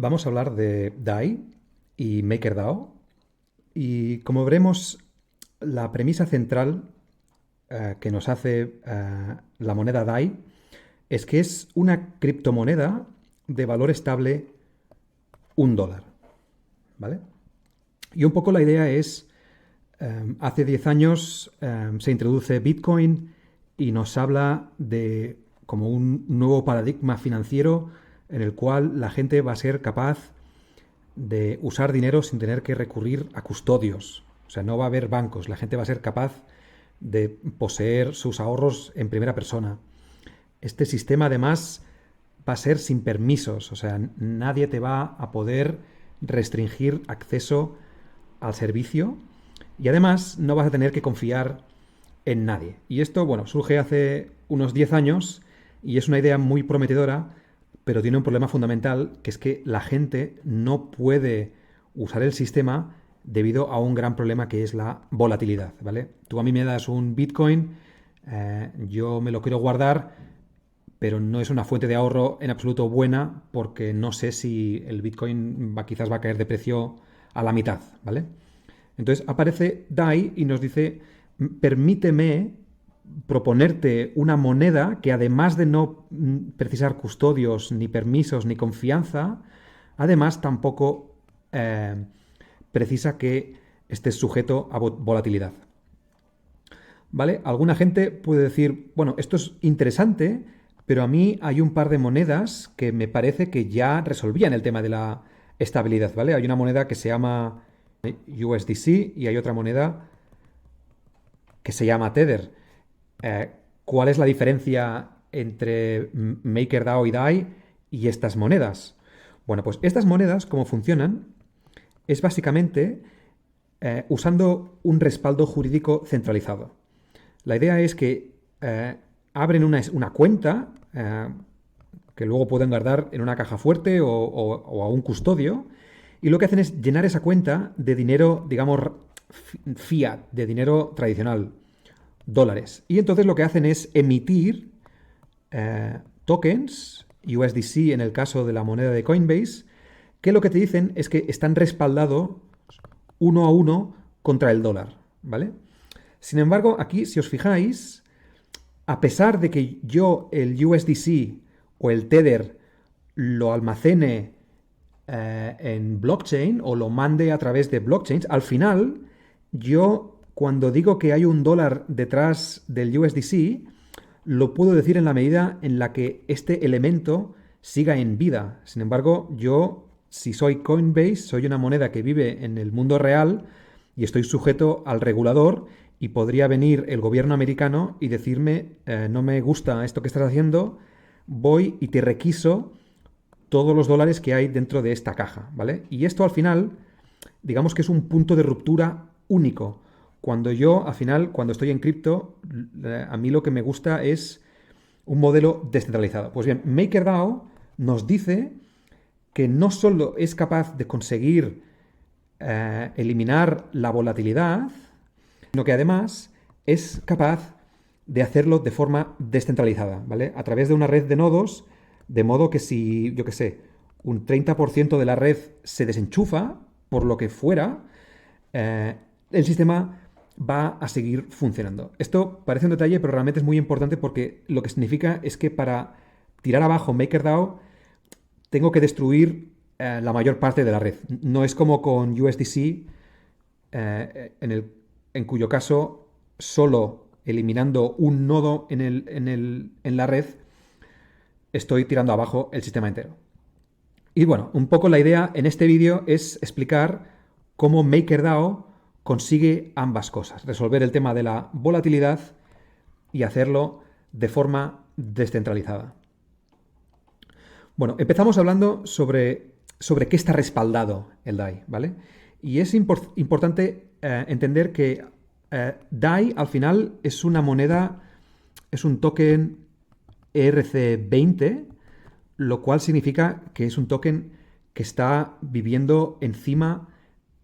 Vamos a hablar de DAI y MakerDAO. Y como veremos, la premisa central que nos hace la moneda DAI es que es una criptomoneda de valor estable $1, ¿vale? Y un poco la idea es, hace 10 años se introduce Bitcoin y nos habla de como un nuevo paradigma financiero en el cual la gente va a ser capaz de usar dinero sin tener que recurrir a custodios. O sea, no va a haber bancos, la gente va a ser capaz de poseer sus ahorros en primera persona. Este sistema además va a ser sin permisos, o sea, nadie te va a poder restringir acceso al servicio y además no vas a tener que confiar en nadie. Y esto, bueno, surge hace unos 10 años y es una idea muy prometedora, pero tiene un problema fundamental, que es que la gente no puede usar el sistema debido a un gran problema que es la volatilidad, ¿vale? Tú a mí me das un Bitcoin, yo me lo quiero guardar, pero no es una fuente de ahorro en absoluto buena porque no sé si el Bitcoin quizás va a caer de precio a la mitad, ¿vale? Entonces aparece DAI y nos dice, permíteme proponerte una moneda que además de no precisar custodios, ni permisos, ni confianza, además tampoco precisa que estés sujeto a volatilidad. ¿Vale? Alguna gente puede decir, bueno, esto es interesante, pero a mí hay un par de monedas que me parece que ya resolvían el tema de la estabilidad, ¿vale? Hay una moneda que se llama USDC y hay otra moneda que se llama Tether. ¿Cuál es la diferencia entre MakerDAO y DAI y estas monedas? Bueno, pues estas monedas, como funcionan, es básicamente usando un respaldo jurídico centralizado. La idea es que abren una cuenta que luego pueden guardar en una caja fuerte o a un custodio, y lo que hacen es llenar esa cuenta de dinero, digamos, fiat, de dinero tradicional, dólares. Y entonces lo que hacen es emitir tokens, USDC en el caso de la moneda de Coinbase, que lo que te dicen es que están respaldados uno a uno contra el dólar, ¿vale? Sin embargo, aquí, si os fijáis, a pesar de que yo el USDC o el Tether lo almacene en blockchain o lo mande a través de blockchains, al final, yo cuando digo que hay un dólar detrás del USDC, lo puedo decir en la medida en la que este elemento siga en vida. Sin embargo, yo, si soy Coinbase, soy una moneda que vive en el mundo real y estoy sujeto al regulador, y podría venir el gobierno americano y decirme, no me gusta esto que estás haciendo, voy y te requiso todos los dólares que hay dentro de esta caja, ¿vale? Y esto al final, digamos que es un punto de ruptura único. Cuando yo, al final, cuando estoy en cripto, a mí lo que me gusta es un modelo descentralizado. Pues bien, MakerDAO nos dice que no solo es capaz de conseguir eliminar la volatilidad, sino que además es capaz de hacerlo de forma descentralizada, ¿vale? A través de una red de nodos, de modo que si, yo qué sé, un 30% de la red se desenchufa, por lo que fuera, el sistema va a seguir funcionando. Esto parece un detalle, pero realmente es muy importante porque lo que significa es que para tirar abajo MakerDAO tengo que destruir la mayor parte de la red. No es como con USDC, en cuyo caso solo eliminando un nodo en la red estoy tirando abajo el sistema entero. Y bueno, un poco la idea en este vídeo es explicar cómo MakerDAO consigue ambas cosas, resolver el tema de la volatilidad y hacerlo de forma descentralizada. Bueno, empezamos hablando sobre qué está respaldado el DAI, ¿vale? Y es importante entender que DAI al final es una moneda, es un token ERC20, lo cual significa que es un token que está viviendo encima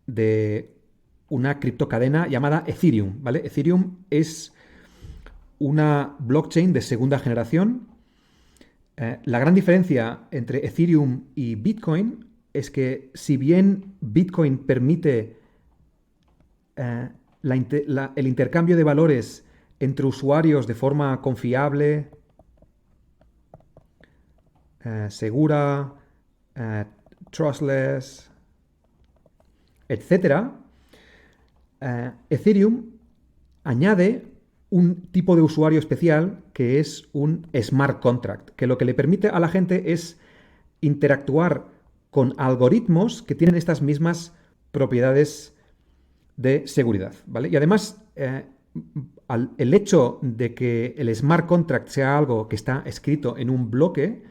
de una criptocadena llamada Ethereum, ¿vale? Ethereum es una blockchain de segunda generación. La gran diferencia entre Ethereum y Bitcoin es que si bien Bitcoin permite el intercambio de valores entre usuarios de forma confiable, segura, trustless, etcétera, Ethereum añade un tipo de usuario especial que es un smart contract, que lo que le permite a la gente es interactuar con algoritmos que tienen estas mismas propiedades de seguridad, ¿vale? Y además, el hecho de que el smart contract sea algo que está escrito en un bloque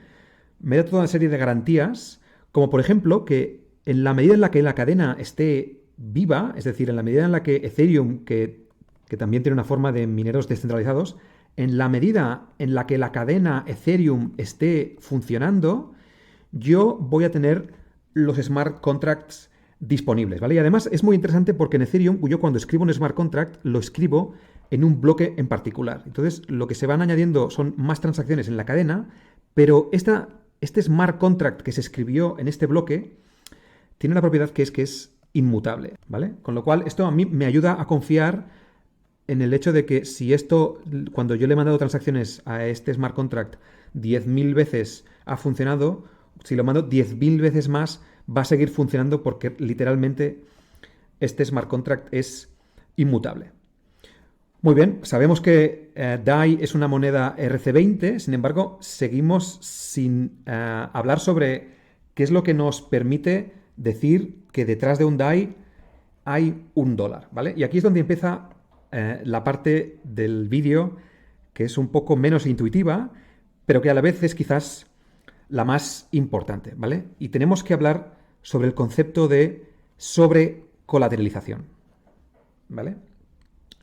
me da toda una serie de garantías, como por ejemplo que en la medida en la que la cadena esté viva, es decir, en la medida en la que Ethereum, que también tiene una forma de mineros descentralizados, en la medida en la que la cadena Ethereum esté funcionando, yo voy a tener los smart contracts disponibles, ¿vale? Y además es muy interesante porque en Ethereum yo cuando escribo un smart contract lo escribo en un bloque en particular. Entonces lo que se van añadiendo son más transacciones en la cadena, pero este smart contract que se escribió en este bloque tiene una propiedad que es inmutable, ¿vale? Con lo cual esto a mí me ayuda a confiar en el hecho de que si esto, cuando yo le he mandado transacciones a este smart contract 10.000 veces ha funcionado, si lo mando 10.000 veces más va a seguir funcionando porque literalmente este smart contract es inmutable. Muy bien, sabemos que DAI es una moneda RC20, sin embargo, seguimos sin hablar sobre qué es lo que nos permite decir que detrás de un DAI hay $1, ¿vale? Y aquí es donde empieza la parte del vídeo que es un poco menos intuitiva, pero que a la vez es quizás la más importante, ¿vale? Y tenemos que hablar sobre el concepto de sobrecolateralización, ¿vale?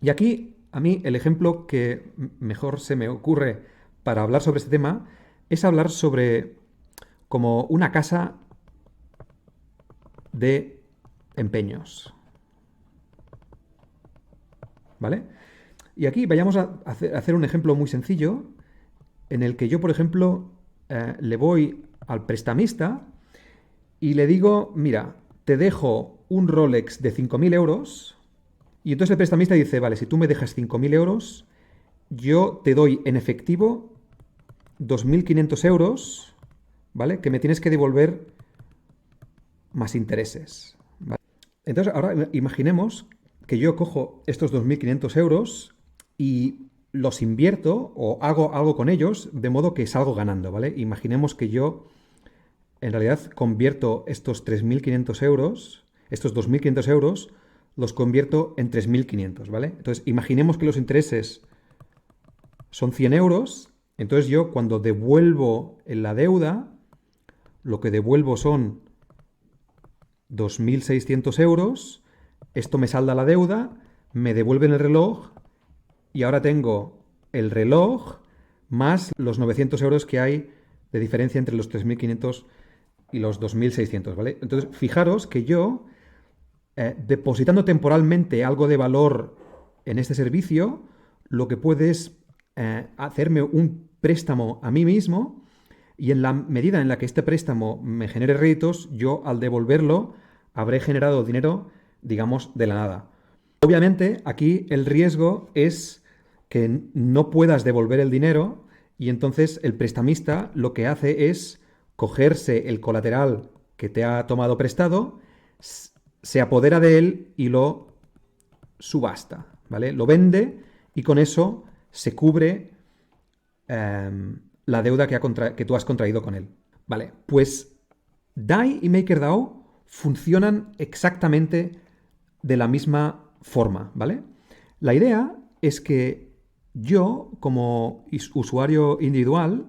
Y aquí, a mí, el ejemplo que mejor se me ocurre para hablar sobre este tema es hablar sobre como una casa de empeños, ¿vale? Y aquí vayamos a hacer un ejemplo muy sencillo en el que yo, por ejemplo, le voy al prestamista y le digo, mira, te dejo un Rolex de 5.000 euros y entonces el prestamista dice, vale, si tú me dejas 5.000 euros, yo te doy en efectivo 2.500 euros, ¿vale? Que me tienes que devolver más intereses, ¿vale? Entonces, ahora imaginemos que yo cojo estos 2.500 euros y los invierto o hago algo con ellos de modo que salgo ganando, ¿vale? Imaginemos que yo en realidad convierto estos 3.500 euros, estos 2.500 euros, los convierto en 3.500, ¿vale? Entonces, imaginemos que los intereses son 100 euros, entonces yo cuando devuelvo la deuda, lo que devuelvo son 2.600 euros, esto me salda la deuda, me devuelven el reloj y ahora tengo el reloj más los 900 euros que hay de diferencia entre los 3.500 y los 2.600, ¿vale? Entonces, fijaros que yo, depositando temporalmente algo de valor en este servicio, lo que puede es hacerme un préstamo a mí mismo y en la medida en la que este préstamo me genere réditos, yo al devolverlo habré generado dinero, digamos, de la nada. Obviamente, aquí el riesgo es que no puedas devolver el dinero y entonces el prestamista lo que hace es cogerse el colateral que te ha tomado prestado, se apodera de él y lo subasta, ¿vale? Lo vende y con eso se cubre la deuda que tú has contraído con él. Vale, pues DAI y MakerDAO funcionan exactamente de la misma forma, ¿vale? La idea es que yo, como usuario individual,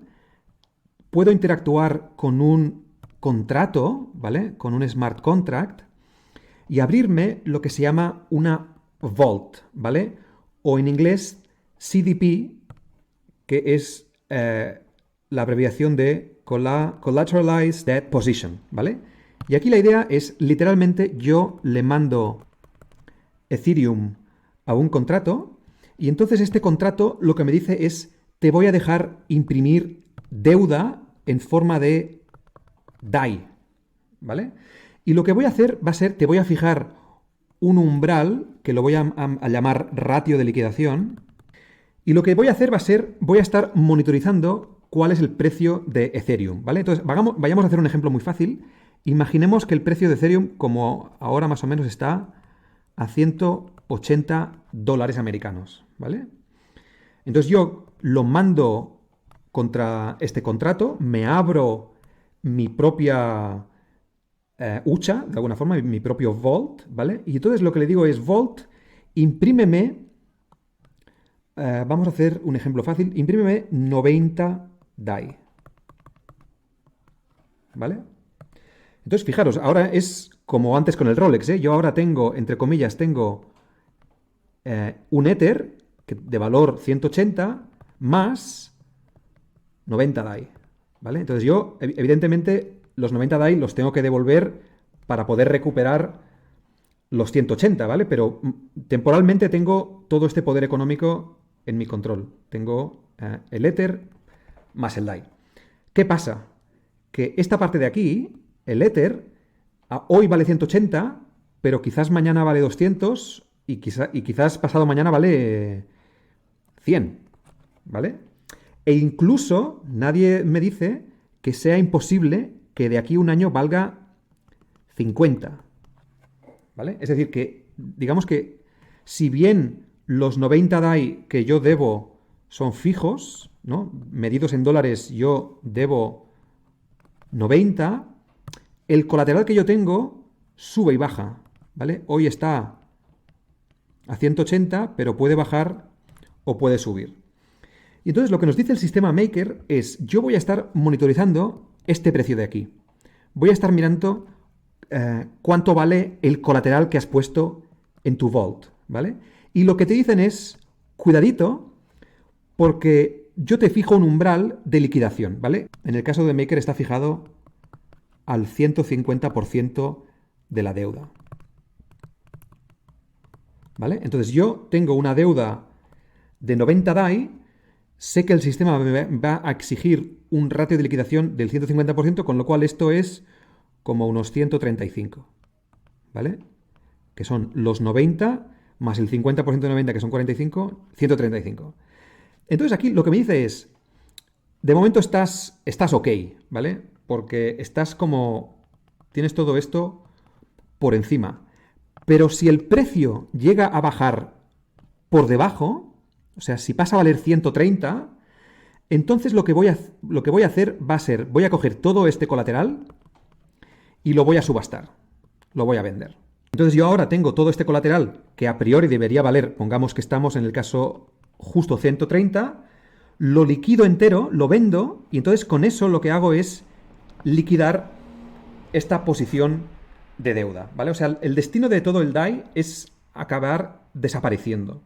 puedo interactuar con un contrato, ¿vale? Con un smart contract y abrirme lo que se llama una vault, ¿vale? O en inglés CDP, que es la abreviación de Collateralized Debt Position, ¿vale? Y aquí la idea es, literalmente, yo le mando Ethereum a un contrato y entonces este contrato lo que me dice es, te voy a dejar imprimir deuda en forma de DAI, ¿vale? Y lo que voy a hacer va a ser, te voy a fijar un umbral, que lo voy a llamar ratio de liquidación, y lo que voy a hacer va a ser, voy a estar monitorizando cuál es el precio de Ethereum, ¿vale? Entonces, vayamos a hacer un ejemplo muy fácil. Imaginemos que el precio de Ethereum, como ahora más o menos está a 180 dólares americanos, ¿vale? Entonces yo lo mando contra este contrato, me abro mi propia hucha, de alguna forma, mi propio Vault, ¿vale? Y entonces lo que le digo es, Vault, imprímeme, vamos a hacer un ejemplo fácil, imprímeme 90 DAI, ¿vale? Entonces, fijaros, ahora es como antes con el Rolex, ¿eh? Yo ahora tengo, entre comillas, tengo un Ether de valor 180 más 90 DAI, ¿vale? Entonces yo, evidentemente, los 90 DAI los tengo que devolver para poder recuperar los 180, ¿vale? Pero temporalmente tengo todo este poder económico en mi control. Tengo el Ether más el DAI. ¿Qué pasa? Que esta parte de aquí, el Ether, hoy vale 180, pero quizás mañana vale 200 y quizás pasado mañana vale 100, ¿vale? E incluso nadie me dice que sea imposible que de aquí a un año valga 50, ¿vale? Es decir, que digamos que si bien los 90 DAI que yo debo son fijos, ¿no? Medidos en dólares yo debo 90, el colateral que yo tengo sube y baja, ¿vale? Hoy está a 180, pero puede bajar o puede subir. Y entonces lo que nos dice el sistema Maker es, yo voy a estar monitorizando este precio de aquí. Voy a estar mirando cuánto vale el colateral que has puesto en tu Vault, ¿vale? Y lo que te dicen es, cuidadito, porque yo te fijo un umbral de liquidación, ¿vale? En el caso de Maker está fijado al 150% de la deuda, ¿vale? Entonces yo tengo una deuda de 90 DAI, sé que el sistema me va a exigir un ratio de liquidación del 150%, con lo cual esto es como unos 135, ¿vale? Que son los 90 más el 50% de 90, que son 45, 135. Entonces aquí lo que me dice es, de momento estás ok, ¿vale? Porque estás como, tienes todo esto por encima. Pero si el precio llega a bajar por debajo, o sea, si pasa a valer 130, entonces lo que voy a hacer va a ser, voy a coger todo este colateral y lo voy a subastar, lo voy a vender. Entonces yo ahora tengo todo este colateral que a priori debería valer, pongamos que estamos en el caso justo 130, lo liquido entero, lo vendo y entonces con eso lo que hago es liquidar esta posición de deuda, ¿vale? O sea, el destino de todo el DAI es acabar desapareciendo.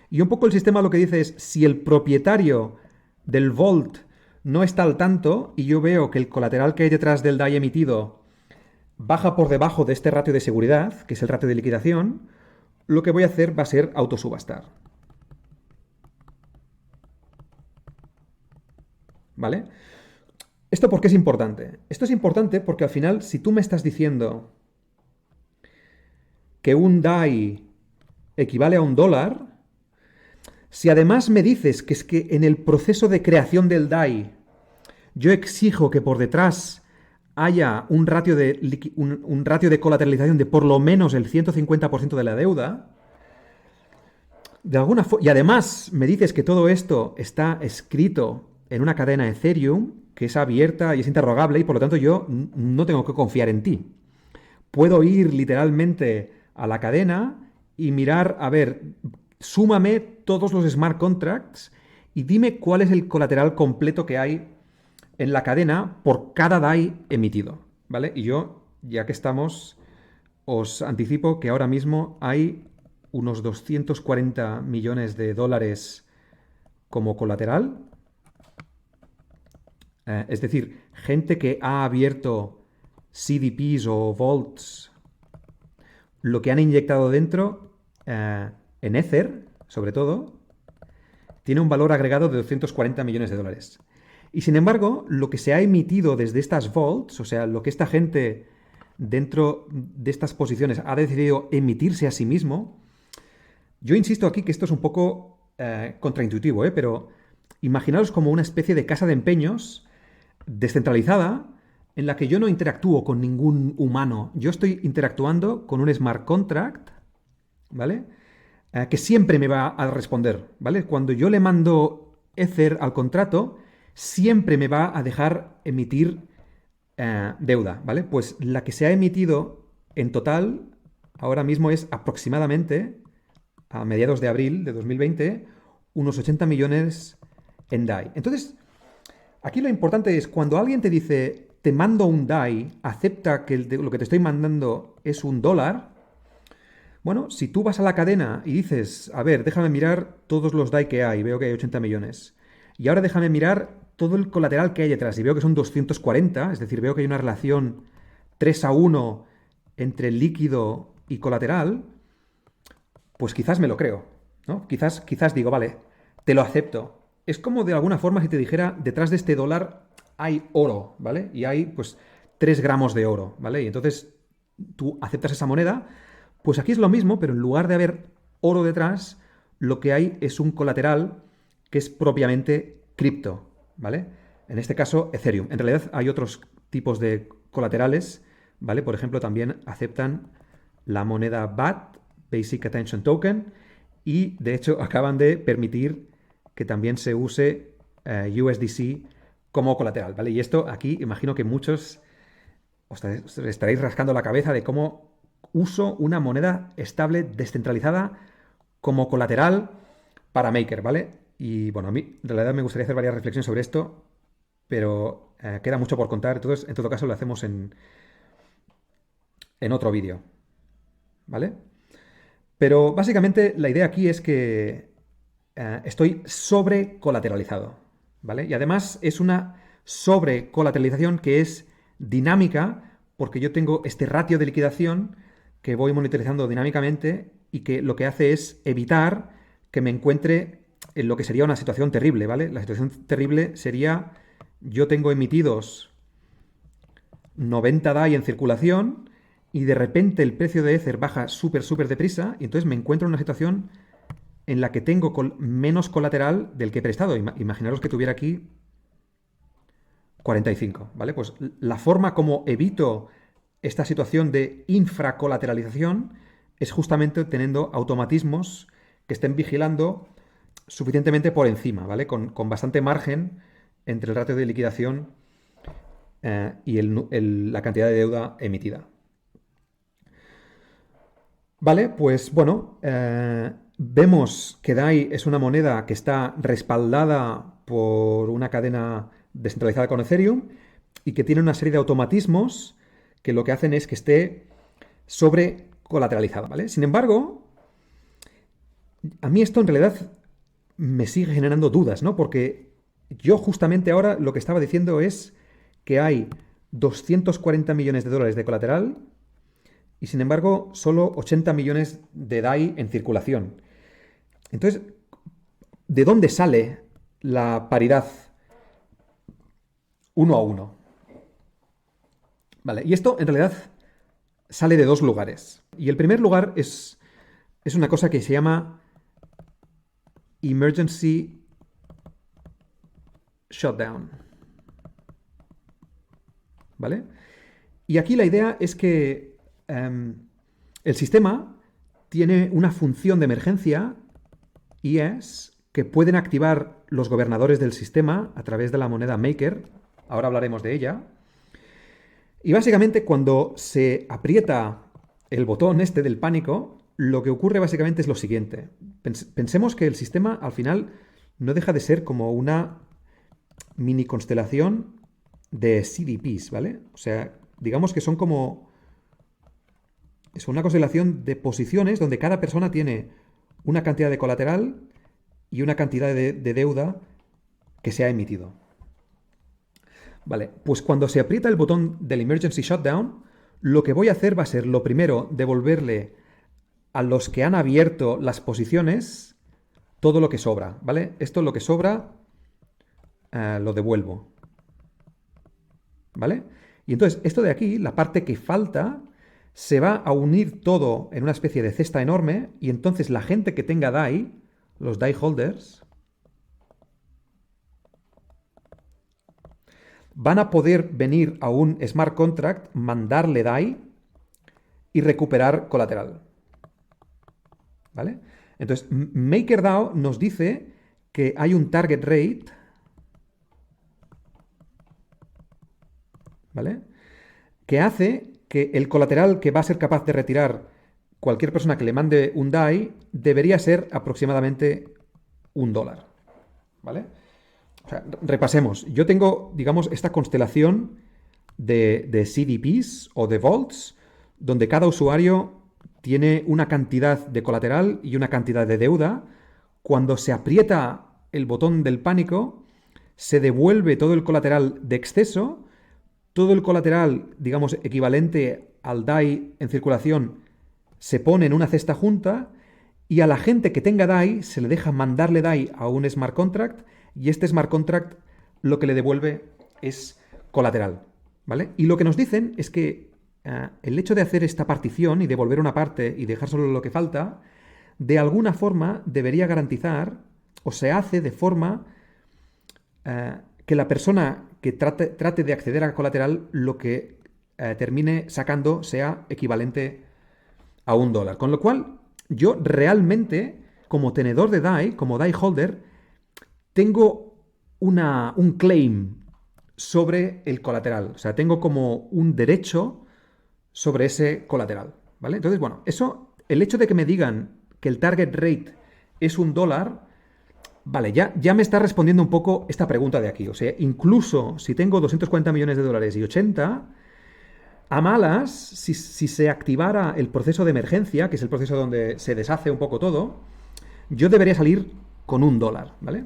Y un poco el sistema lo que dice es, si el propietario del Vault no está al tanto y yo veo que el colateral que hay detrás del DAI emitido baja por debajo de este ratio de seguridad, que es el ratio de liquidación, lo que voy a hacer va a ser autosubastar. ¿Vale? ¿Esto por qué es importante? Esto es importante porque al final, si tú me estás diciendo que un DAI equivale a $1, si además me dices que es que en el proceso de creación del DAI yo exijo que por detrás haya un ratio de colateralización de por lo menos el 150% de la deuda, de alguna y además me dices que todo esto está escrito en una cadena Ethereum que es abierta y es interrogable y por lo tanto yo no tengo que confiar en ti. Puedo ir literalmente a la cadena y mirar, a ver, súmame todos los smart contracts y dime cuál es el colateral completo que hay en la cadena por cada DAI emitido, ¿vale? Y yo, ya que estamos, os anticipo que ahora mismo hay unos 240 millones de dólares como colateral. Es decir, gente que ha abierto CDPs o vaults, lo que han inyectado dentro, en Ether, sobre todo, tiene un valor agregado de 240 millones de dólares. Y sin embargo, lo que se ha emitido desde estas vaults, o sea, lo que esta gente dentro de estas posiciones ha decidido emitirse a sí mismo, yo insisto aquí que esto es un poco contraintuitivo, pero imaginaos como una especie de casa de empeños descentralizada en la que yo no interactúo con ningún humano. Yo estoy interactuando con un smart contract, ¿vale? Que siempre me va a responder, ¿vale? Cuando yo le mando Ether al contrato, siempre me va a dejar emitir deuda, ¿vale? Pues la que se ha emitido en total ahora mismo es aproximadamente, a mediados de abril de 2020, unos 80 millones en DAI. Entonces, aquí lo importante es cuando alguien te dice, te mando un DAI, acepta que lo que te estoy mandando es $1. Bueno, si tú vas a la cadena y dices, a ver, déjame mirar todos los DAI que hay, veo que hay 80 millones. Y ahora déjame mirar todo el colateral que hay detrás y veo que son 240, es decir, veo que hay una relación 3-1 entre líquido y colateral, pues quizás me lo creo, ¿no? Quizás digo, vale, te lo acepto. Es como de alguna forma si te dijera, detrás de este dólar hay oro, ¿vale? Y hay pues 3 gramos de oro, ¿vale? Y entonces tú aceptas esa moneda, pues aquí es lo mismo, pero en lugar de haber oro detrás, lo que hay es un colateral que es propiamente cripto, ¿vale? En este caso, Ethereum. En realidad hay otros tipos de colaterales, ¿vale? Por ejemplo, también aceptan la moneda BAT, Basic Attention Token, y de hecho acaban de permitir que también se use USDC como colateral, ¿vale? Y esto aquí imagino que muchos os estaréis rascando la cabeza de cómo uso una moneda estable descentralizada como colateral para Maker, ¿vale? Y bueno, a mí en realidad me gustaría hacer varias reflexiones sobre esto, pero queda mucho por contar, entonces en todo caso lo hacemos en otro vídeo, ¿vale? Pero básicamente la idea aquí es que estoy sobrecolateralizado, ¿vale? Y además es una sobrecolateralización que es dinámica porque yo tengo este ratio de liquidación que voy monitorizando dinámicamente y que lo que hace es evitar que me encuentre en lo que sería una situación terrible, ¿vale? La situación terrible sería yo tengo emitidos 90 DAI en circulación y de repente el precio de Ether baja súper deprisa y entonces me encuentro en una situación en la que tengo menos colateral del que he prestado. Imaginaros que tuviera aquí 45, ¿vale? Pues la forma como evito esta situación de infracolateralización es justamente teniendo automatismos que estén vigilando suficientemente por encima, ¿vale? Con bastante margen entre el ratio de liquidación y la cantidad de deuda emitida. Vale, pues bueno, vemos que DAI es una moneda que está respaldada por una cadena descentralizada con Ethereum y que tiene una serie de automatismos que lo que hacen es que esté sobre colateralizada, ¿vale? Sin embargo, a mí esto en realidad me sigue generando dudas, ¿no? Porque yo justamente ahora lo que estaba diciendo es que hay 240 millones de dólares de colateral y sin embargo solo 80 millones de DAI en circulación. Entonces, ¿de dónde sale la paridad 1-1? Vale, y esto en realidad sale de dos lugares. Y el primer lugar es una cosa que se llama Emergency Shutdown. ¿Vale? Y aquí la idea es que el sistema tiene una función de emergencia y es que pueden activar los gobernadores del sistema a través de la moneda Maker. Ahora hablaremos de ella. Y básicamente cuando se aprieta el botón este del pánico, lo que ocurre básicamente es lo siguiente. Pensemos que el sistema al final no deja de ser como una mini constelación de CDPs, ¿vale? O sea, digamos que son como... Es una constelación de posiciones donde cada persona tiene una cantidad de colateral y una cantidad de deuda que se ha emitido. Vale, pues cuando se aprieta el botón del Emergency Shutdown, lo que voy a hacer va a ser, lo primero, devolverle a los que han abierto las posiciones todo lo que sobra, ¿vale? Esto lo que sobra lo devuelvo, ¿vale? Y entonces esto de aquí, la parte que falta, se va a unir todo en una especie de cesta enorme y entonces la gente que tenga DAI, los DAI holders, van a poder venir a un smart contract, mandarle DAI y recuperar colateral. ¿Vale? Entonces, MakerDAO nos dice que hay un target rate, ¿vale? Que hace que el colateral que va a ser capaz de retirar cualquier persona que le mande un DAI debería ser aproximadamente $1, ¿vale? O sea, repasemos. Yo tengo, digamos, esta constelación de CDPs o de vaults, donde cada usuario tiene una cantidad de colateral y una cantidad de deuda. Cuando se aprieta el botón del pánico, se devuelve todo el colateral de exceso, todo el colateral, digamos, equivalente al DAI en circulación, se pone en una cesta junta y a la gente que tenga DAI se le deja mandarle DAI a un smart contract y este smart contract lo que le devuelve es colateral, ¿vale? Y lo que nos dicen es que el hecho de hacer esta partición y devolver una parte y dejar solo lo que falta, de alguna forma debería garantizar, o se hace de forma que la persona que trate de acceder a colateral lo que termine sacando sea equivalente a $1. Con lo cual, yo realmente, como tenedor de DAI, como DAI holder, tengo un claim sobre el colateral. O sea, tengo como un derecho sobre ese colateral, ¿vale? Entonces, bueno, eso, el hecho de que me digan que el target rate es $1, vale, ya me está respondiendo un poco esta pregunta de aquí. O sea, incluso si tengo 240 millones de dólares y 80, a malas, si se activara el proceso de emergencia, que es el proceso donde se deshace un poco todo, yo debería salir con $1, ¿vale?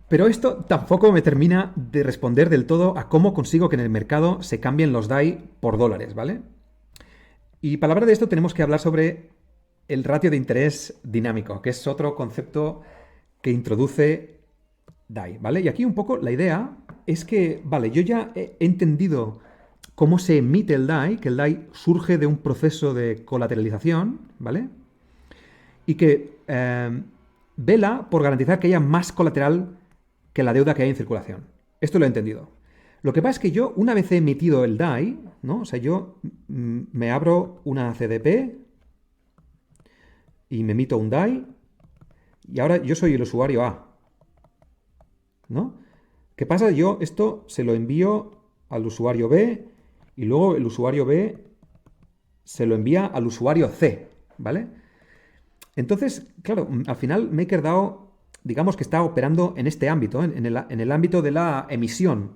Pero esto tampoco me termina de responder del todo a cómo consigo que en el mercado se cambien los DAI por dólares, ¿vale? Y para hablar de esto tenemos que hablar sobre el ratio de interés dinámico, que es otro concepto que introduce DAI, ¿vale? Y aquí un poco la idea es que, vale, yo ya he entendido cómo se emite el DAI, que el DAI surge de un proceso de colateralización, ¿vale? Y que vela por garantizar que haya más colateral que la deuda que hay en circulación. Esto lo he entendido. Lo que pasa es que yo, una vez he emitido el DAI, ¿no? O sea, yo me abro una CDP y me emito un DAI y ahora yo soy el usuario A, ¿no? ¿Qué pasa? Yo esto se lo envío al usuario B y luego el usuario B se lo envía al usuario C, ¿vale? Entonces, claro, al final MakerDAO, digamos que está operando en este ámbito, en el ámbito de la emisión.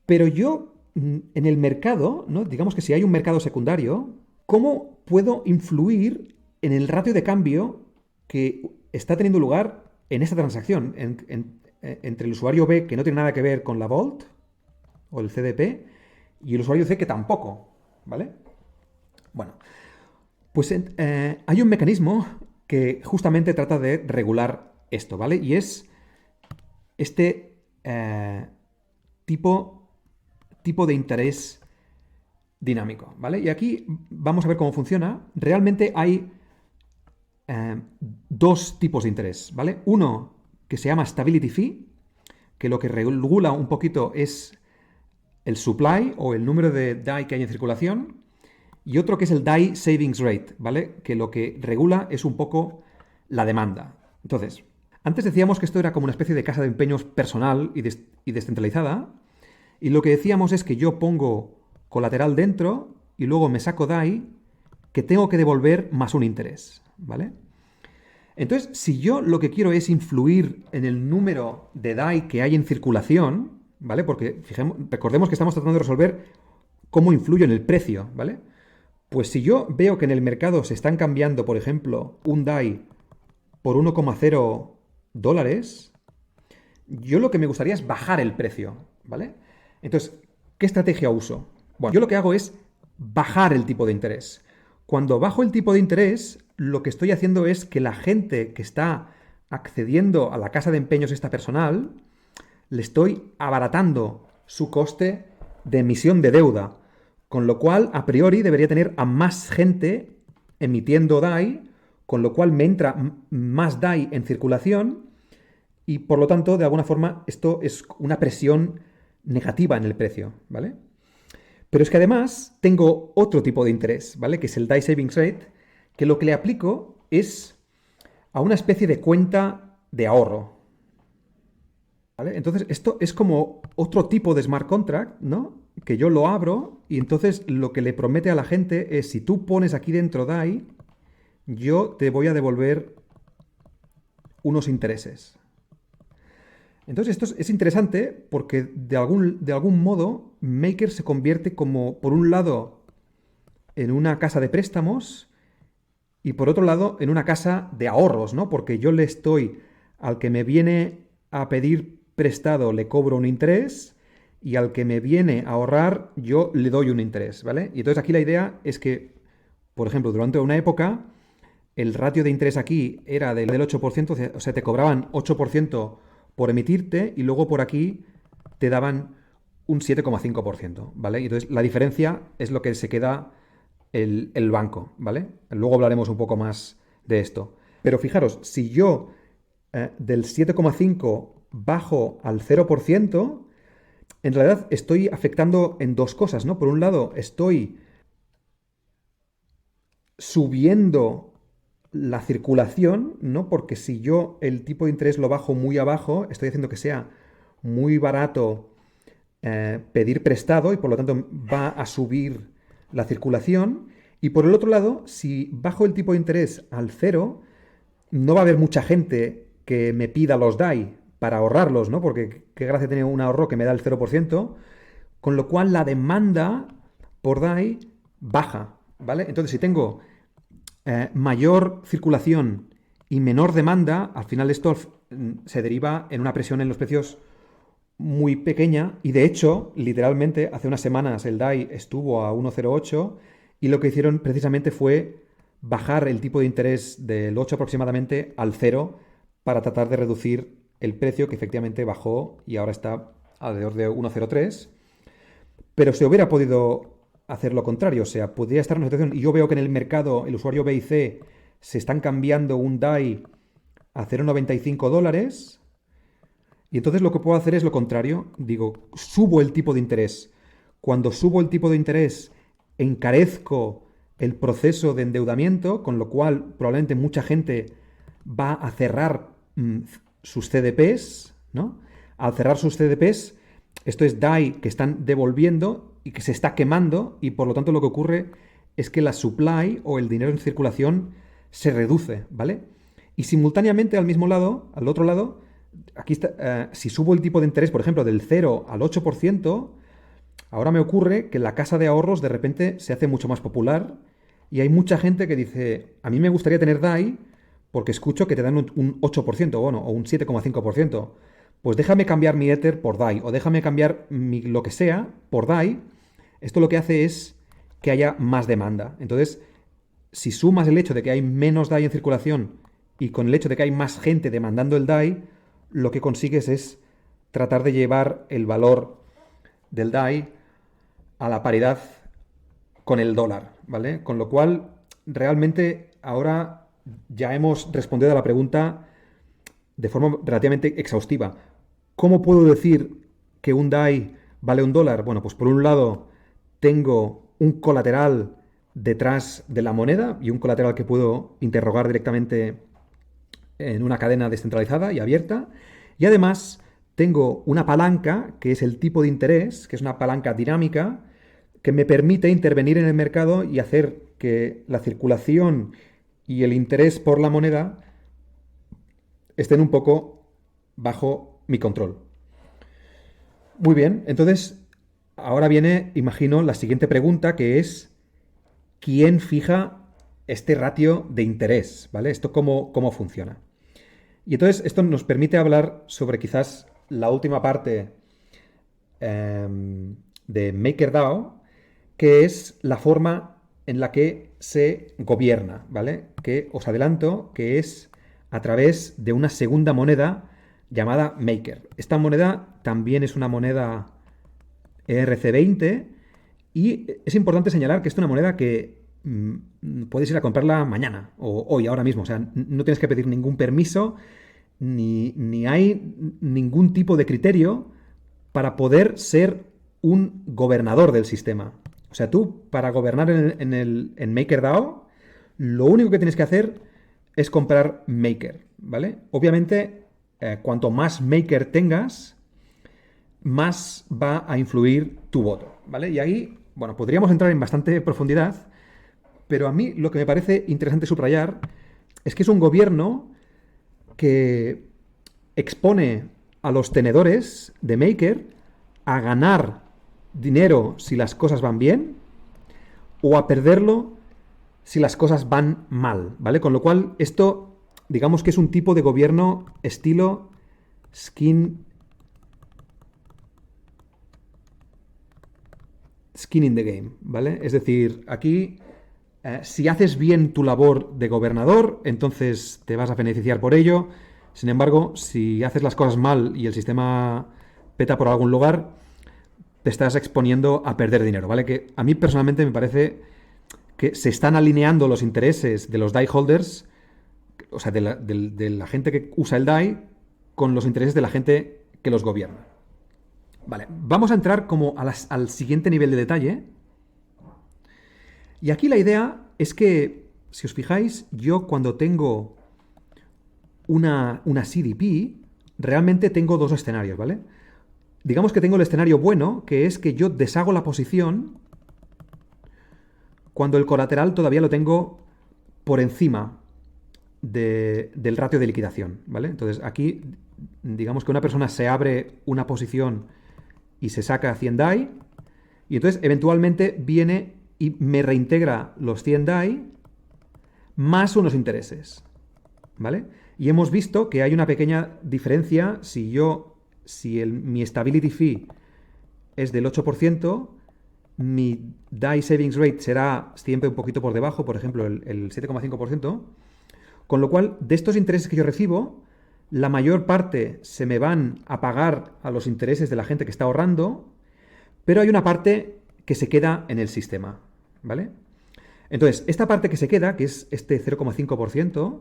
Pero yo, en el mercado, ¿no? Digamos que si hay un mercado secundario, ¿cómo puedo influir en el ratio de cambio que está teniendo lugar en esta transacción entre el usuario B, que no tiene nada que ver con la Vault o el CDP, y el usuario C, que tampoco, ¿vale? Bueno, pues hay un mecanismo que justamente trata de regular esto, ¿vale? Y es este tipo de interés dinámico, ¿vale? Y aquí vamos a ver cómo funciona. Realmente hay dos tipos de interés, ¿vale? Uno que se llama Stability Fee, que lo que regula un poquito es el supply o el número de DAI que hay en circulación, y otro que es el DAI Savings Rate, ¿vale? Que lo que regula es un poco la demanda. Entonces, antes decíamos que esto era como una especie de casa de empeños personal y descentralizada, y lo que decíamos es que yo pongo colateral dentro y luego me saco DAI que tengo que devolver más un interés, ¿vale? Entonces, si yo lo que quiero es influir en el número de DAI que hay en circulación, ¿vale? Porque recordemos que estamos tratando de resolver cómo influyo en el precio, ¿vale? Pues si yo veo que en el mercado se están cambiando, por ejemplo, un DAI por $1,0, yo lo que me gustaría es bajar el precio, ¿vale? Entonces, ¿qué estrategia uso? Bueno, yo lo que hago es bajar el tipo de interés. Cuando bajo el tipo de interés, lo que estoy haciendo es que la gente que está accediendo a la casa de empeños esta personal, le estoy abaratando su coste de emisión de deuda. Con lo cual, a priori, debería tener a más gente emitiendo DAI, con lo cual me entra más DAI en circulación y, por lo tanto, de alguna forma, esto es una presión negativa en el precio, ¿vale? Pero es que además tengo otro tipo de interés, ¿vale? Que es el DAI Savings Rate, que lo que le aplico es a una especie de cuenta de ahorro, ¿vale? Entonces, esto es como otro tipo de smart contract, ¿no? Que yo lo abro y entonces lo que le promete a la gente es, si tú pones aquí dentro DAI, yo te voy a devolver unos intereses. Entonces, esto es interesante porque de algún modo Maker se convierte como, por un lado, en una casa de préstamos y por otro lado, en una casa de ahorros, ¿no? Porque yo le estoy, al que me viene a pedir prestado, le cobro un interés y al que me viene a ahorrar, yo le doy un interés, ¿vale? Y entonces aquí la idea es que, por ejemplo, durante una época, el ratio de interés aquí era del 8%, o sea, te cobraban 8% por emitirte y luego por aquí te daban un 7,5%, ¿vale? Y entonces la diferencia es lo que se queda el banco, ¿vale? Luego hablaremos un poco más de esto. Pero fijaros, si yo del 7,5 bajo al 0%, en realidad estoy afectando en dos cosas, ¿no? Por un lado, estoy subiendo la circulación, ¿no? Porque si yo el tipo de interés lo bajo muy abajo, estoy haciendo que sea muy barato pedir prestado y por lo tanto va a subir la circulación. Y por el otro lado, si bajo el tipo de interés al cero, no va a haber mucha gente que me pida los DAI para ahorrarlos, ¿no? Porque qué gracia tener un ahorro que me da el 0%, con lo cual la demanda por DAI baja, ¿vale? Entonces, si tengo mayor circulación y menor demanda, al final esto se deriva en una presión en los precios muy pequeña y de hecho, literalmente, hace unas semanas el DAI estuvo a 1,08 y lo que hicieron precisamente fue bajar el tipo de interés del 8 aproximadamente al 0 para tratar de reducir el precio que efectivamente bajó y ahora está alrededor de 1,03. Pero se hubiera podido hacer lo contrario, o sea, podría estar en una situación, y yo veo que en el mercado el usuario B y C se están cambiando un DAI a 0,95 dólares, y entonces lo que puedo hacer es lo contrario, digo, subo el tipo de interés. Cuando subo el tipo de interés, encarezco el proceso de endeudamiento, con lo cual probablemente mucha gente va a cerrar sus CDPs, ¿no? Al cerrar sus CDPs, esto es DAI que están devolviendo y que se está quemando y por lo tanto lo que ocurre es que la supply o el dinero en circulación se reduce, ¿vale? Y simultáneamente al mismo lado, al otro lado, aquí está, si subo el tipo de interés, por ejemplo, del 0 al 8%, ahora me ocurre que la casa de ahorros de repente se hace mucho más popular y hay mucha gente que dice, a mí me gustaría tener DAI porque escucho que te dan un 8%, bueno, o un 7,5%. Pues déjame cambiar mi Ether por DAI o déjame cambiar lo que sea por DAI. Esto lo que hace es que haya más demanda. Entonces, si sumas el hecho de que hay menos DAI en circulación y con el hecho de que hay más gente demandando el DAI, lo que consigues es tratar de llevar el valor del DAI a la paridad con el dólar, ¿vale? Con lo cual, realmente ahora ya hemos respondido a la pregunta de forma relativamente exhaustiva. ¿Cómo puedo decir que un DAI vale un dólar? Bueno, pues por un lado tengo un colateral detrás de la moneda y un colateral que puedo interrogar directamente en una cadena descentralizada y abierta. Y además tengo una palanca, que es el tipo de interés, que es una palanca dinámica, que me permite intervenir en el mercado y hacer que la circulación y el interés por la moneda estén un poco bajo mi control. Muy bien, entonces ahora viene, imagino, la siguiente pregunta que es, ¿quién fija este ratio de interés? ¿Vale? ¿Esto cómo funciona? Y entonces esto nos permite hablar sobre quizás la última parte de MakerDAO, que es la forma en la que se gobierna, ¿vale? Que os adelanto que es a través de una segunda moneda llamada Maker. Esta moneda también es una moneda ERC20, y es importante señalar que esta es una moneda que puedes ir a comprarla mañana o hoy, ahora mismo. O sea, no tienes que pedir ningún permiso ni hay ningún tipo de criterio para poder ser un gobernador del sistema. O sea, tú para gobernar en MakerDAO, lo único que tienes que hacer es comprar Maker, ¿vale? Obviamente, cuanto más Maker tengas, más va a influir tu voto, ¿vale? Y ahí, bueno, podríamos entrar en bastante profundidad, pero a mí lo que me parece interesante subrayar es que es un gobierno que expone a los tenedores de Maker a ganar dinero si las cosas van bien o a perderlo si las cosas van mal, ¿vale? Con lo cual, esto, digamos que es un tipo de gobierno estilo skin in the game, ¿vale? Es decir, aquí, si haces bien tu labor de gobernador, entonces te vas a beneficiar por ello. Sin embargo, si haces las cosas mal y el sistema peta por algún lugar, te estás exponiendo a perder dinero, ¿vale? Que a mí personalmente me parece que se están alineando los intereses de los DAI holders, o sea, de la gente que usa el DAI, con los intereses de la gente que los gobierna. Vale, vamos a entrar como al siguiente nivel de detalle. Y aquí la idea es que, si os fijáis, yo cuando tengo una CDP, realmente tengo dos escenarios, ¿vale? Digamos que tengo el escenario bueno, que es que yo deshago la posición cuando el colateral todavía lo tengo por encima del ratio de liquidación, ¿vale? Entonces aquí, digamos que una persona se abre una posición y se saca 100 DAI, y entonces eventualmente viene y me reintegra los 100 DAI más unos intereses, ¿vale? Y hemos visto que hay una pequeña diferencia si mi stability fee es del 8%, mi DAI savings rate será siempre un poquito por debajo, por ejemplo, el 7,5%, con lo cual, de estos intereses que yo recibo, la mayor parte se me van a pagar a los intereses de la gente que está ahorrando, pero hay una parte que se queda en el sistema, ¿vale? Entonces, esta parte que se queda, que es este 0,5%,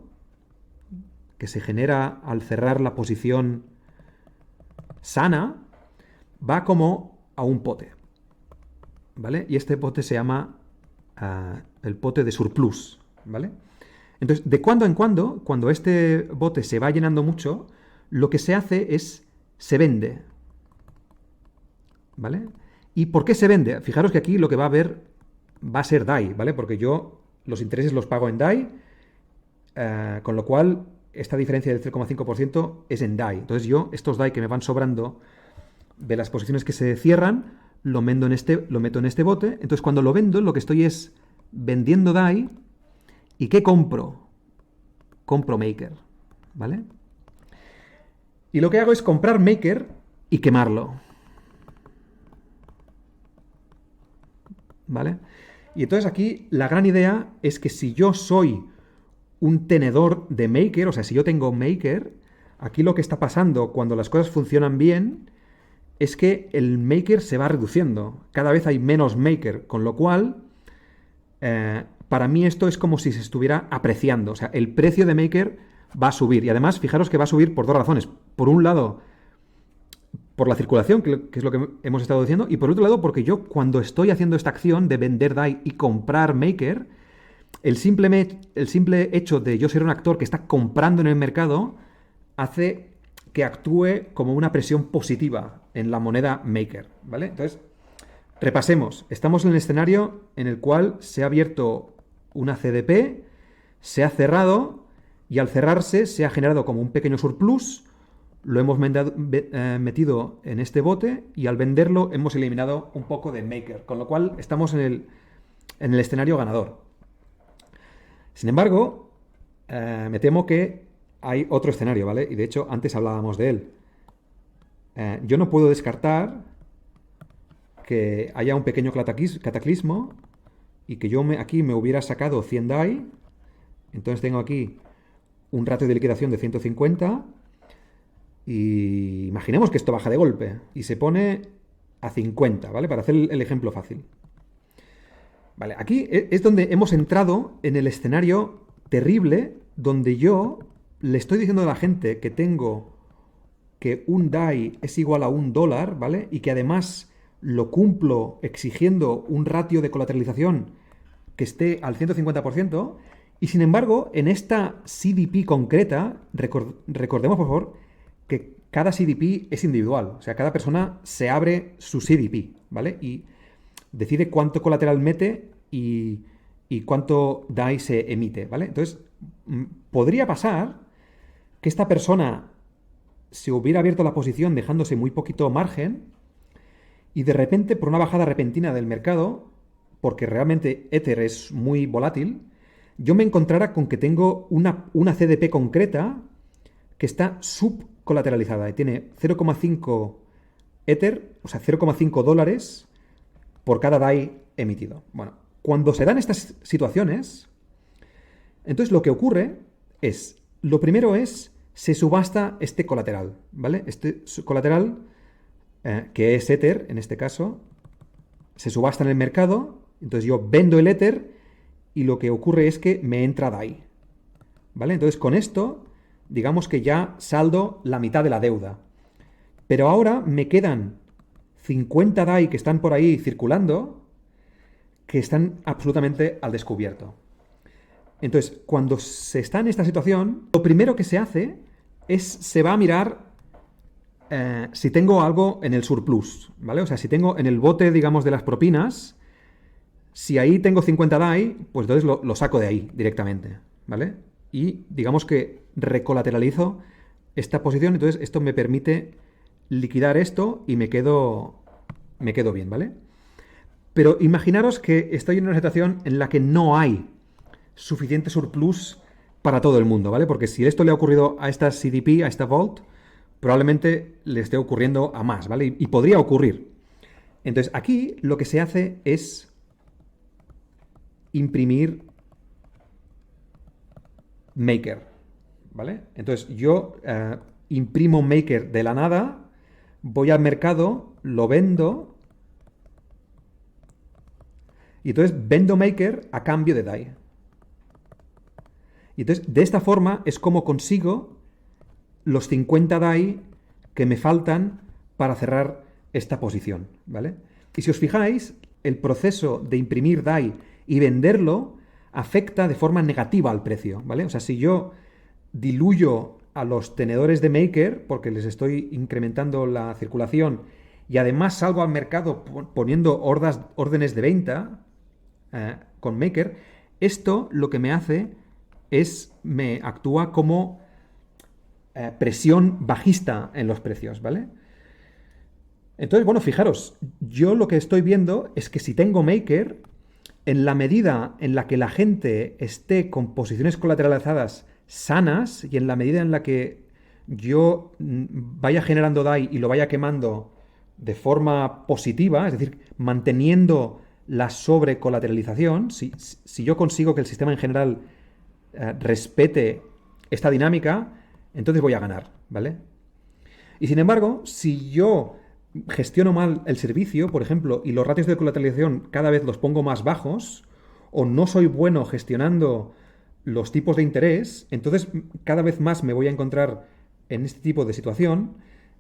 que se genera al cerrar la posición sana, va como a un pote, ¿vale? Y este pote se llama el pote de surplus, ¿vale? Entonces, de cuando en cuando este bote se va llenando mucho, lo que se hace es, se vende, ¿vale? ¿Y por qué se vende? Fijaros que aquí lo que va a haber va a ser DAI, ¿vale? Porque yo los intereses los pago en DAI, con lo cual esta diferencia del 0,5% es en DAI. Entonces yo, estos DAI que me van sobrando de las posiciones que se cierran, lo meto en este bote. Entonces cuando lo vendo, lo que estoy es vendiendo DAI. ¿Y qué compro? Compro Maker, ¿vale? Y lo que hago es comprar Maker y quemarlo, ¿vale? Y entonces aquí la gran idea es que si yo soy un tenedor de Maker, o sea, si yo tengo Maker, aquí lo que está pasando cuando las cosas funcionan bien es que el Maker se va reduciendo. Cada vez hay menos Maker, con lo cual, para mí esto es como si se estuviera apreciando. O sea, el precio de Maker va a subir. Y además, fijaros que va a subir por dos razones. Por un lado, por la circulación, que es lo que hemos estado diciendo, y por otro lado, porque yo cuando estoy haciendo esta acción de vender DAI y comprar Maker, el simple hecho de yo ser un actor que está comprando en el mercado hace que actúe como una presión positiva en la moneda Maker, ¿vale? Entonces, repasemos. Estamos en el escenario en el cual se ha abierto una CDP, se ha cerrado y al cerrarse se ha generado como un pequeño surplus, lo hemos metido en este bote y al venderlo hemos eliminado un poco de Maker, con lo cual estamos en el escenario ganador. Sin embargo, me temo que hay otro escenario, ¿vale? Y de hecho antes hablábamos de él. Yo no puedo descartar que haya un pequeño cataclismo y que yo aquí me hubiera sacado 100 DAI, entonces tengo aquí un ratio de liquidación de 150 y imaginemos que esto baja de golpe y se pone a 50, ¿vale? Para hacer el ejemplo fácil. Vale, aquí es donde hemos entrado en el escenario terrible donde yo le estoy diciendo a la gente que tengo que un DAI es igual a $1, ¿vale? Y que además lo cumplo exigiendo un ratio de colateralización que esté al 150%. Y sin embargo, en esta CDP concreta, recordemos por favor que cada CDP es individual. O sea, cada persona se abre su CDP, ¿vale? Y decide cuánto colateral mete y cuánto DAI se emite, ¿vale? Entonces, podría pasar que esta persona se hubiera abierto la posición dejándose muy poquito margen y de repente, por una bajada repentina del mercado, porque realmente Ether es muy volátil, yo me encontrara con que tengo una CDP concreta que está subcolateralizada y tiene 0,5 Ether, o sea, 0,5 dólares por cada DAI emitido. Bueno, cuando se dan estas situaciones, entonces lo que ocurre es, lo primero es, se subasta este colateral, ¿vale? Este colateral, que es Ether en este caso, se subasta en el mercado, entonces yo vendo el Ether y lo que ocurre es que me entra DAI, ¿vale? Entonces con esto, digamos que ya saldo la mitad de la deuda. Pero ahora me quedan 50 DAI que están por ahí circulando, que están absolutamente al descubierto. Entonces, cuando se está en esta situación, lo primero que se hace es, se va a mirar si tengo algo en el surplus, ¿vale? O sea, si tengo en el bote, digamos, de las propinas, si ahí tengo 50 DAI, pues entonces lo saco de ahí directamente, ¿vale? Y digamos que recolateralizo esta posición, entonces esto me permite liquidar esto y me quedo bien, ¿vale? Pero imaginaros que estoy en una situación en la que no hay suficiente surplus para todo el mundo, ¿vale? Porque si esto le ha ocurrido a esta CDP, a esta Vault, probablemente le esté ocurriendo a más, ¿vale? Y podría ocurrir. Entonces, aquí lo que se hace es imprimir Maker, ¿vale? Entonces, yo imprimo Maker de la nada, voy al mercado, lo vendo, y entonces vendo Maker a cambio de DAI. Y entonces, de esta forma es como consigo los 50 DAI que me faltan para cerrar esta posición, ¿vale? Y si os fijáis, el proceso de imprimir DAI y venderlo afecta de forma negativa al precio, ¿vale? O sea, si yo diluyo a los tenedores de Maker porque les estoy incrementando la circulación y además salgo al mercado poniendo órdenes de venta con Maker, esto lo que me hace es, me actúa como presión bajista en los precios, ¿vale? Entonces, bueno, fijaros, yo lo que estoy viendo es que si tengo Maker, en la medida en la que la gente esté con posiciones colateralizadas sanas y en la medida en la que yo vaya generando DAI y lo vaya quemando de forma positiva, es decir, manteniendo la sobrecolateralización, si yo consigo que el sistema en general respete esta dinámica, entonces voy a ganar, ¿vale? Y sin embargo, si yo gestiono mal el servicio, por ejemplo, y los ratios de colateralización cada vez los pongo más bajos, o no soy bueno gestionando los tipos de interés, entonces cada vez más me voy a encontrar en este tipo de situación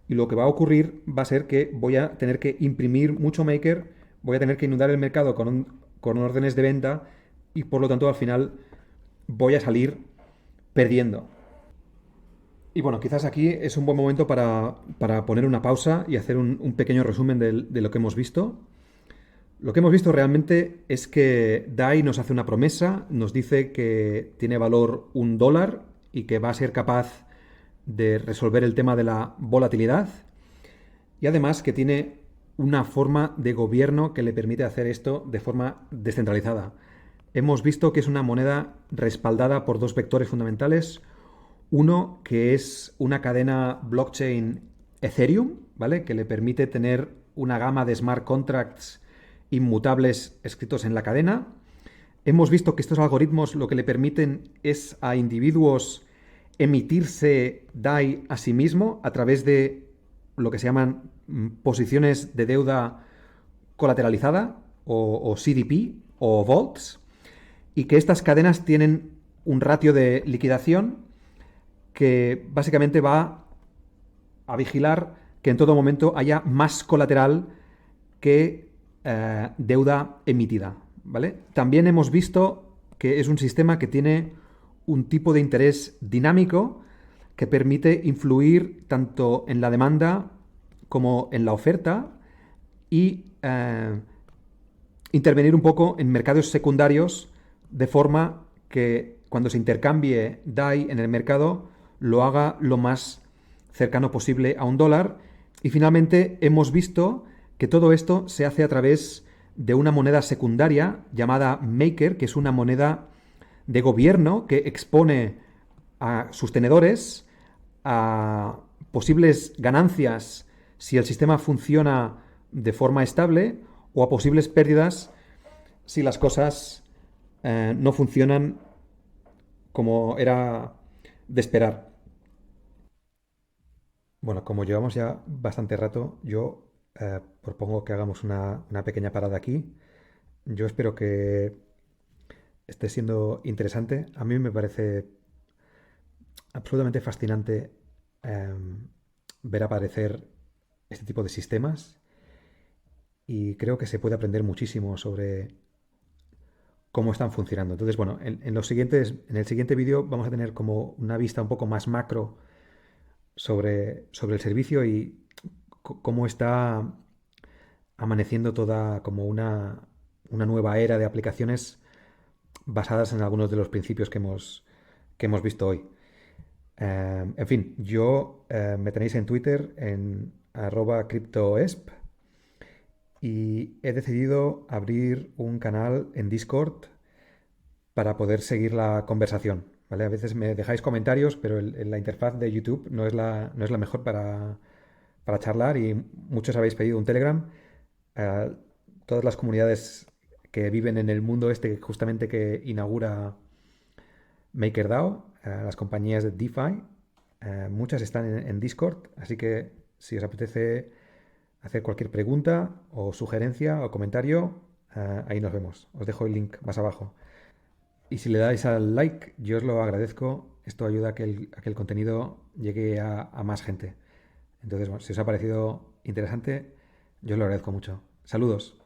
y lo que va a ocurrir va a ser que voy a tener que imprimir mucho Maker, voy a tener que inundar el mercado con órdenes de venta y por lo tanto al final voy a salir perdiendo. Y bueno, quizás aquí es un buen momento para poner una pausa y hacer un pequeño resumen de lo que hemos visto. Lo que hemos visto realmente es que DAI nos hace una promesa, nos dice que tiene valor $1 y que va a ser capaz de resolver el tema de la volatilidad y además que tiene una forma de gobierno que le permite hacer esto de forma descentralizada. Hemos visto que es una moneda respaldada por dos vectores fundamentales. Uno, que es una cadena blockchain Ethereum, ¿vale? Que le permite tener una gama de smart contracts inmutables escritos en la cadena. Hemos visto que estos algoritmos lo que le permiten es a individuos emitirse DAI a sí mismo a través de lo que se llaman posiciones de deuda colateralizada o CDP o vaults, y que estas cadenas tienen un ratio de liquidación que básicamente va a vigilar que en todo momento haya más colateral que deuda emitida, ¿vale? También hemos visto que es un sistema que tiene un tipo de interés dinámico que permite influir tanto en la demanda como en la oferta y intervenir un poco en mercados secundarios de forma que cuando se intercambie DAI en el mercado lo haga lo más cercano posible a un dólar. Y finalmente hemos visto que todo esto se hace a través de una moneda secundaria llamada Maker, que es una moneda de gobierno que expone a sus tenedores a posibles ganancias si el sistema funciona de forma estable o a posibles pérdidas si las cosas no funcionan como era de esperar. Bueno, como llevamos ya bastante rato, yo propongo que hagamos una pequeña parada aquí. Yo espero que esté siendo interesante. A mí me parece absolutamente fascinante eh, ver aparecer este tipo de sistemas y creo que se puede aprender muchísimo sobre cómo están funcionando. Entonces, bueno, en el siguiente vídeo vamos a tener como una vista un poco más macro sobre el servicio y cómo está amaneciendo toda como una nueva era de aplicaciones basadas en algunos de los principios que hemos visto hoy. En fin, yo me tenéis en Twitter en @cryptoesp y he decidido abrir un canal en Discord para poder seguir la conversación. ¿Vale? A veces me dejáis comentarios, pero la interfaz de YouTube no es la mejor para charlar y muchos habéis pedido un Telegram. Eh, Todas las comunidades que viven en el mundo este justamente que inaugura MakerDAO, las compañías de DeFi, muchas están en Discord, así que si os apetece hacer cualquier pregunta o sugerencia o comentario, ahí nos vemos. Os dejo el link más abajo. Y si le dais al like, yo os lo agradezco. Esto ayuda a que el contenido llegue a más gente. Entonces, bueno, si os ha parecido interesante, yo os lo agradezco mucho. Saludos.